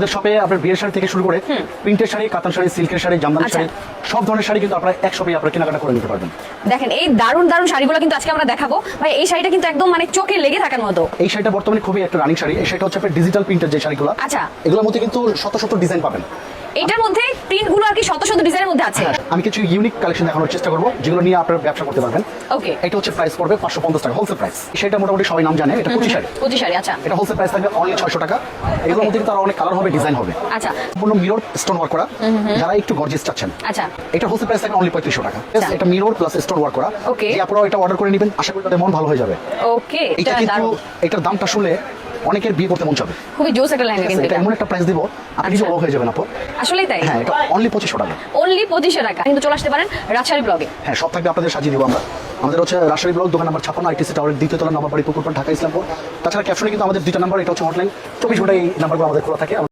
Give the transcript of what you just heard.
শপে আপনার বিয়ের শাড়ি থেকে শুরু করে প্রিন্টের শাড়ি, কাতান শাড়ি, সিল্কের শাড়ি, জামদানি শাড়ি, সব ধরনের শাড়ি কিন্তু আপনারা এক শপেই আপনারা কেনাকাটা করে নিতে পারবেন। দেখেন এই দারুণ দারুণ শাড়িগুলো কিন্তু আজকে আমরা দেখাবো। ভাই এই শাড়িটা কিন্তু একদম মানে চোখে লেগে থাকার মতো। এই শাড়িটা বর্তমানে খুবই একটা রানিং শাড়ি। এই শাড়িটা হচ্ছে আপনার ডিজিটাল প্রিন্টের যে শাড়িগুলো, আচ্ছা। এগুলোর মধ্যে কিন্তু শত শত ডিজাইন পাবেন। এটার মধ্যে প্রিন্ট গুলো আর কি শত শত ডিজাইনের মধ্যে আছে। আমি কিছু ইউনিক কালেকশন দেখানোর চেষ্টা করবো যেগুলো নিয়ে আপনারা ব্যবসা করতে পারবেন। ওকে। এটা হচ্ছে প্রাইস পড়বে 550 টাকা হোলসেল প্রাইস। সেটা মোটামুটি সবাই নাম জানে, এটা কুচি শাড়ি। কুচি শাড়ি, আচ্ছা। এটা হোলসেল প্রাইস থাকবে অনলি 600 টাকা। এগুলোর মধ্যে কিন্তু আরো অনেক কালার হবে, ডিজাইন হবে। আচ্ছা। সম্পূর্ণ মিরর স্টোন ওয়ার্ক করা, যারা একটু গর্জিয়াস চাচ্ছেন। আচ্ছা। এটা হোলসেল প্রাইস থাকবে অনলি 3500 টাকা। এটা মিরর প্লাস স্টোন ওয়ার্ক করা। Okay. যে আপনারা এটা অর্ডার করে নেবেন, আশা করি তাদের মন ভালো হয়ে যাবে। ওকে। এটা কিন্তু এটার দামটা শুনলে অনেকের বিয়ে করতে মন চাবে। খুবই জোস একটা লেহেঙ্গা কিন্তু এটা এটা। এমন একটা প্রাইস দিব আপনি নিজে অবাক হয়ে যাবেন আপু। আসলেই তাই। হ্যাঁ, এটা অনলি 2500 টাকা। অনলি 2500 টাকা। কিন্তু চলে আসতে পারেন রাজশাহী ব্লগে। হ্যাঁ, সব থাকবে আপনাদের সাজিয়ে দিব আমরা। আমাদের হচ্ছে রাজশাহী ব্লক, দোকান নাম্বার 56, আইটিসি টাওয়ারের দ্বিতীয় তলা, নবাবাড়ি, পুকুরপাড়, ঢাকা, ইসলামপুর। তাছাড়া ক্যাপশনে কিন্তু আমাদের দুইটা নাম্বার, এটা হচ্ছে হটলাইন, 24 ঘন্টা এই নাম্বারগুলো আমাদের খোলা থাকে।